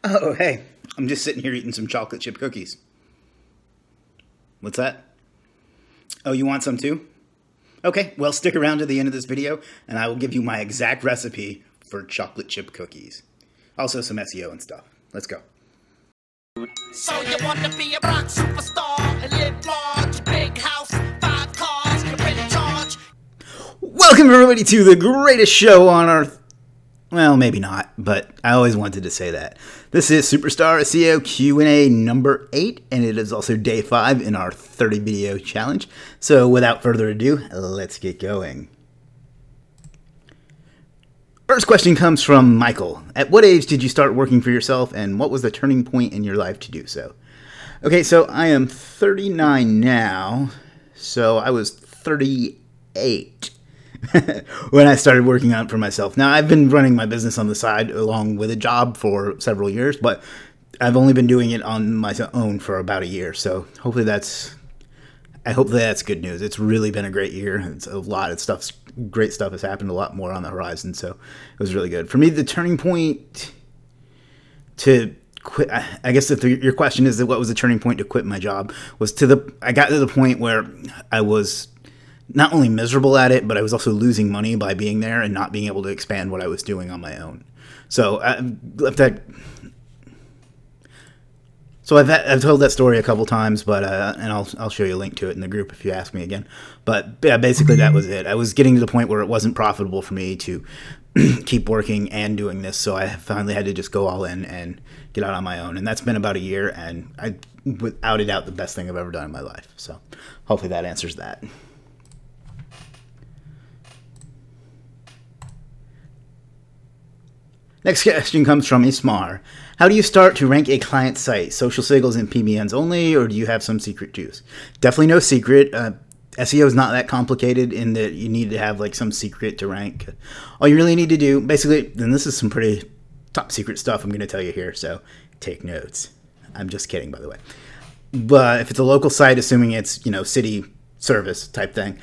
Oh, hey, I'm just sitting here eating some chocolate chip cookies. What's that? Oh, you want some too? Okay, well, stick around to the end of this video, and I will give you my exact recipe for chocolate chip cookies. Also some SEO and stuff. Let's go. So you want to be a rock superstar and live large, big house, 5 cars, you're in charge. Welcome everybody to the greatest show on earth. Well, maybe not, but I always wanted to say that. This is Superstar SEO Q&A number 8, and it is also day 5 in our 30 video challenge. So without further ado, let's get going. First question comes from Michael. At what age did you start working for yourself, and what was the turning point in your life to do so? Okay, so I am 39 now, so I was 38 when I started working on it for myself. Now, I've been running my business on the side along with a job for several years, but I've only been doing it on my own for about a year, so hopefully that's good news. It's really been a great year. It's a lot of stuff, great stuff has happened, a lot more on the horizon, so it was really good. For me, the turning point to quit, I guess if your question is that what was the turning point to quit my job, was I got to the point where I was not only miserable at it, but I was also losing money by being there and not being able to expand what I was doing on my own. So I've told that story a couple times, but and I'll show you a link to it in the group if you ask me again. But yeah, basically that was it. I was getting to the point where it wasn't profitable for me to keep working and doing this, so I finally had to just go all in and get out on my own. And that's been about a year, and without a doubt the best thing I've ever done in my life. So hopefully that answers that. Next question comes from Ismar. How do you start to rank a client site? Social signals and PBNs only, or do you have some secret juice? Definitely no secret. SEO is not that complicated in that you need to have like some secret to rank. All you really need to do, basically, and this is some pretty top secret stuff I'm going to tell you here, so take notes. I'm just kidding, by the way. But if it's a local site, assuming it's, city service type thing,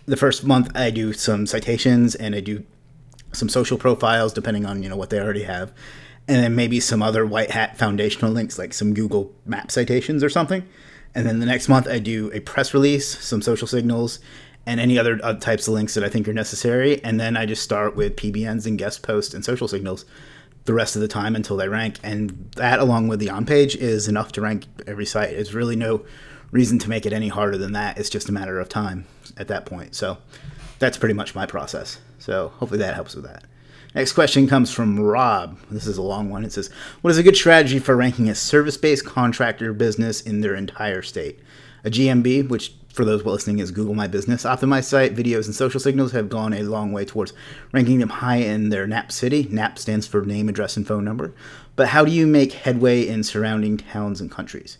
the first month I do some citations and I do some social profiles depending on what they already have, and then maybe some other white hat foundational links like some Google map citations or something. And then the next month I do a press release, some social signals, and any other types of links that I think are necessary. And then I just start with PBNs and guest posts and social signals the rest of the time until they rank. And that, along with the on page, is enough to rank every site. There's really no reason to make it any harder than that. It's just a matter of time at that point. So that's pretty much my process. So hopefully that helps with that. Next question comes from Rob. This is a long one. It says, what is a good strategy for ranking a service-based contractor business in their entire state? A GMB, which for those listening is Google My Business, Optimize Site, videos, and social signals have gone a long way towards ranking them high in their NAP city. NAP stands for name, address, and phone number. But how do you make headway in surrounding towns and counties?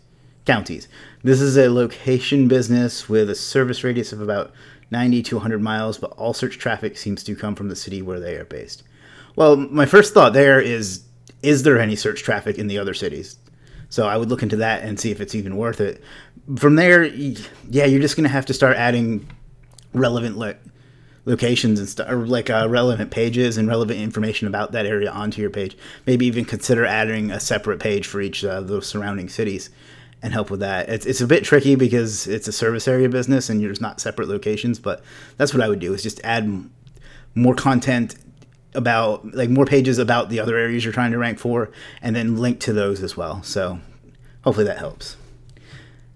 This is a location business with a service radius of about 90 to 100 miles, but all search traffic seems to come from the city where they are based. Well, my first thought there is there any search traffic in the other cities? So I would look into that and see if it's even worth it. From there, yeah, you're just going to have to start adding relevant locations and stuff, or relevant pages and relevant information about that area onto your page. Maybe even consider adding a separate page for each of those surrounding cities and help with that. It's a bit tricky because it's a service area business and there's not separate locations, but that's what I would do, is just add more content about, more pages about the other areas you're trying to rank for, and then link to those as well. So hopefully that helps.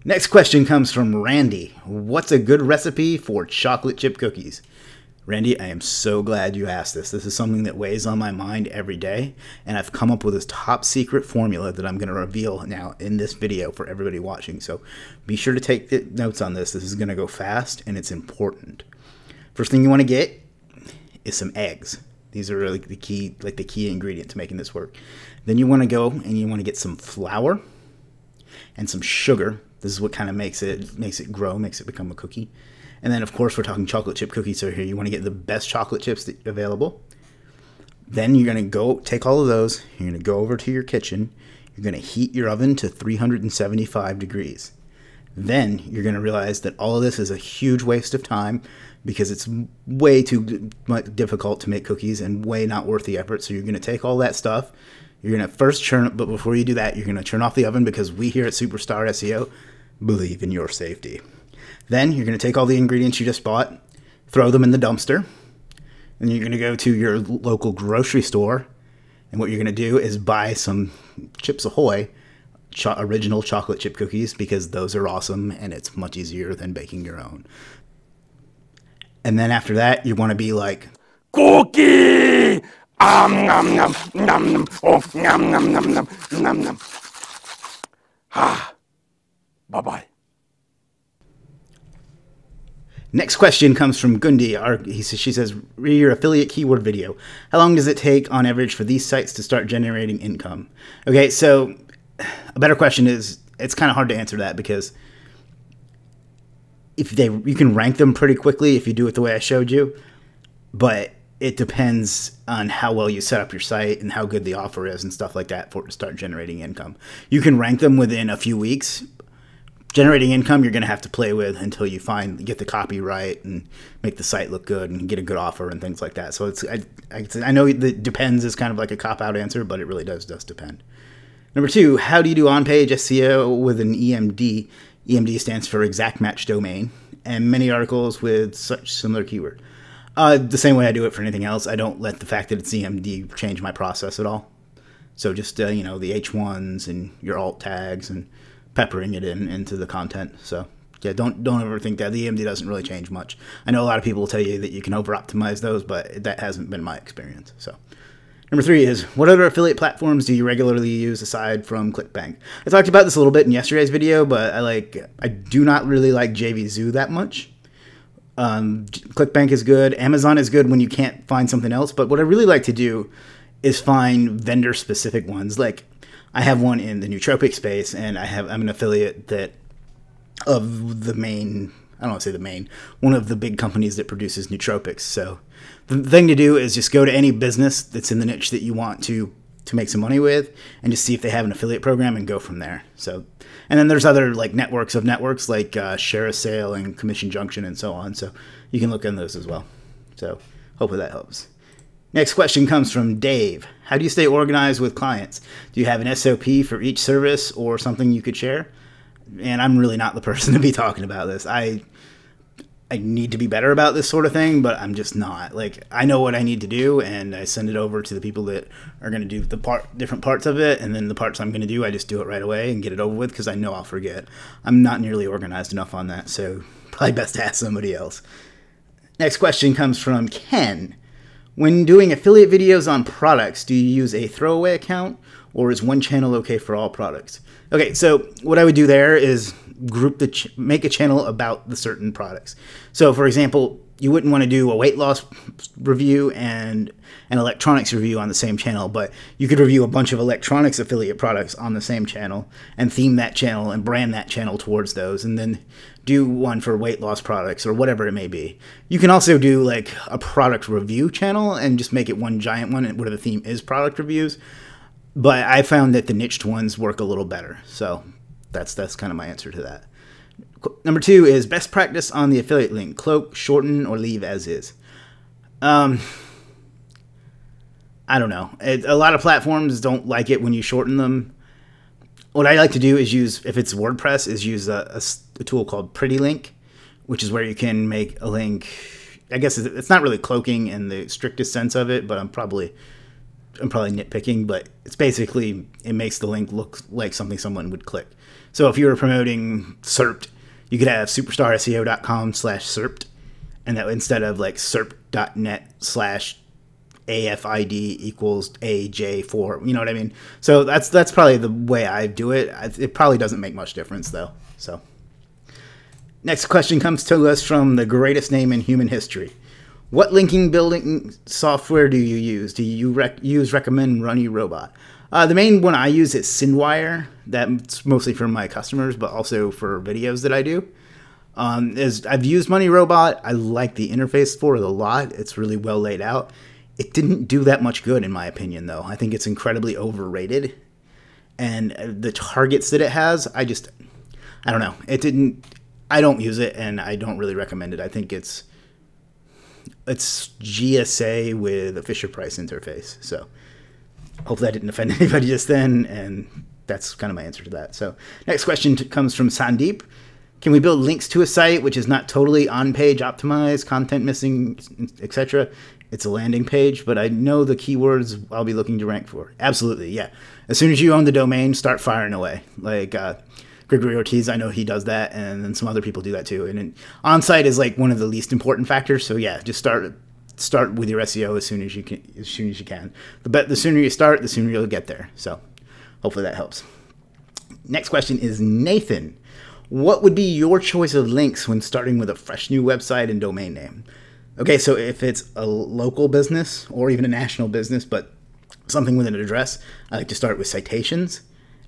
Next question comes from Randy. What's a good recipe for chocolate chip cookies? Randy, I am so glad you asked this. This is something that weighs on my mind every day, and I've come up with this top secret formula that I'm going to reveal now in this video for everybody watching. So be sure to take the notes on this. This is going to go fast, and it's important. First thing you want to get is some eggs. These are really the key ingredient to making this work. Then you want to go and you want to get some flour and some sugar. This is what kind of makes it grow, makes it become a cookie. And then, of course, we're talking chocolate chip cookies, so here you want to get the best chocolate chips available. Then you're going to go take all of those. You're going to go over to your kitchen. You're going to heat your oven to 375 degrees. Then you're going to realize that all of this is a huge waste of time because it's way too difficult to make cookies and way not worth the effort. So you're going to take all that stuff. You're going to first but before you do that, you're going to turn off the oven, because we here at Superstar SEO believe in your safety. Then you're going to take all the ingredients you just bought, throw them in the dumpster, and you're going to go to your local grocery store, and what you're going to do is buy some Chips Ahoy original chocolate chip cookies, because those are awesome and it's much easier than baking your own. And then after that, you want to be like, cookie! Nom nom nom nom. Oh, nom nom nom nom nom nom. Ah. Bye-bye. Next question comes from Gundi. She says, read your affiliate keyword video. How long does it take on average for these sites to start generating income? Okay, so a better question is, it's kind of hard to answer that, because you can rank them pretty quickly if you do it the way I showed you, but it depends on how well you set up your site and how good the offer is and stuff like that for it to start generating income. You can rank them within a few weeks. Generating income, you're going to have to play with until you get the copy right and make the site look good and get a good offer and things like that. So I know that depends is kind of like a cop-out answer, but it really does depend. Number 2, how do you do on-page SEO with an EMD? EMD stands for exact match domain, and many articles with such similar keyword. The same way I do it for anything else. I don't let the fact that it's EMD change my process at all. So just the H1s and your alt tags and peppering it into the content. So yeah, don't ever think that the EMD doesn't really change much. I know a lot of people will tell you that you can over optimize those, but that hasn't been my experience. So number 3 is, what other affiliate platforms do you regularly use aside from ClickBank? I talked about this a little bit in yesterday's video, but I do not really like JVZoo that much. ClickBank is good. Amazon is good when you can't find something else. But what I really like to do is find vendor specific ones. Like I have one in the nootropic space, and I'm an affiliate of the main, I don't want to say the main, one of the big companies that produces nootropics. So the thing to do is just go to any business that's in the niche that you want to make some money with, and just see if they have an affiliate program and go from there. So, and then there's other like networks like Share a Sale and Commission Junction and so on. So you can look in those as well. So hopefully that helps. Next question comes from Dave. How do you stay organized with clients? Do you have an SOP for each service or something you could share? And I'm really not the person to be talking about this. I need to be better about this sort of thing, but I'm just not. Like, I know what I need to do, and I send it over to the people that are going to do the different parts of it, and then the parts I'm going to do, I just do it right away and get it over with, because I know I'll forget. I'm not nearly organized enough on that, so probably best to ask somebody else. Next question comes from Ken. When doing affiliate videos on products, do you use a throwaway account, or is one channel okay for all products? Okay, so what I would do there is make a channel about the certain products. So for example, you wouldn't want to do a weight loss review and an electronics review on the same channel, but you could review a bunch of electronics affiliate products on the same channel and theme that channel and brand that channel towards those, and then do one for weight loss products or whatever it may be. You can also do like a product review channel and just make it one giant one where the theme is product reviews. But I found that the niched ones work a little better. So that's kind of my answer to that. Number 2 is best practice on the affiliate link. Cloak, shorten, or leave as is. I don't know. A lot of platforms don't like it when you shorten them. What I like to do is if it's WordPress, is use a tool called Pretty Link, which is where you can make a link. I guess it's not really cloaking in the strictest sense of it, but I'm probably nitpicking, but it's basically, it makes the link look like something someone would click. So if you were promoting SERPed, you could have superstarseo.com/SERPed, and that instead of like serp.net/AFID equals AJ4, you know what I mean? So that's probably the way I do it. It probably doesn't make much difference though. So next question comes to us from the greatest name in human history. What linking building software do you use? Do you recommend Runny Robot? The main one I use is Sendwire. That's mostly for my customers, but also for videos that I do. I've used Money Robot. I like the interface for it a lot. It's really well laid out. It didn't do that much good in my opinion, though. I think it's incredibly overrated. And the targets that it has, I don't know. I don't use it, and I don't really recommend it. I think it's GSA with a Fisher Price interface. So Hopefully I didn't offend anybody just then, and that's kind of my answer to that. So next question comes from Sandeep. Can we build links to a site which is not totally on-page optimized, content missing, etc.? It's a landing page, but I know the keywords I'll be looking to rank for. Absolutely, yeah. As soon as you own the domain, start firing away. Like Gregory Ortiz, I know he does that, and then some other people do that too. And on-site is like one of the least important factors. So yeah, just start with your SEO as soon as you can. The sooner you start, the sooner you'll get there. So hopefully that helps. Next question is Nathan. What would be your choice of links when starting with a fresh new website and domain name? Okay, so if it's a local business or even a national business, but something with an address, I like to start with citations.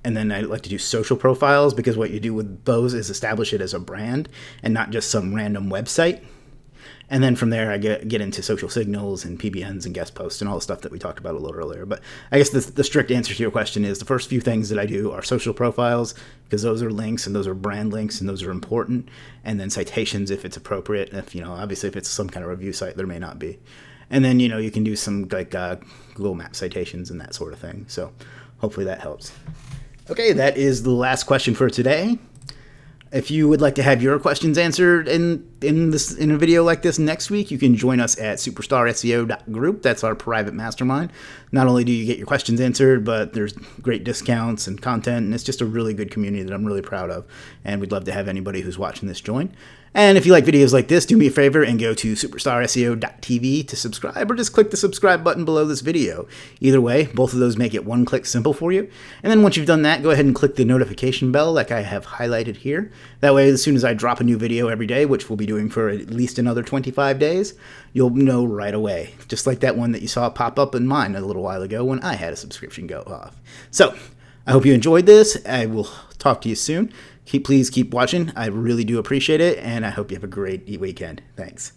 And then I like to do social profiles, because what you do with those is establish it as a brand and not just some random website. And then from there, I get into social signals and PBNs and guest posts and all the stuff that we talked about a little earlier. But I guess the strict answer to your question is the first few things that I do are social profiles, because those are links and those are brand links and those are important. And then citations if it's appropriate. If, obviously if it's some kind of review site, there may not be. And then, you can do some like Google Map citations and that sort of thing. So hopefully that helps. Okay, that is the last question for today. If you would like to have your questions answered in a video like this next week, you can join us at superstarseo.group. That's our private mastermind. Not only do you get your questions answered, but there's great discounts and content, and it's just a really good community that I'm really proud of. And we'd love to have anybody who's watching this join. And if you like videos like this, do me a favor and go to superstarseo.tv to subscribe, or just click the subscribe button below this video. Either way, both of those make it one-click simple for you. And then once you've done that, go ahead and click the notification bell like I have highlighted here. That way, as soon as I drop a new video every day, which we'll be doing for at least another 25 days, you'll know right away. Just like that one that you saw pop up in mine a little while ago when I had a subscription go off. So, I hope you enjoyed this. I will talk to you soon. Please keep watching. I really do appreciate it, and I hope you have a great weekend. Thanks.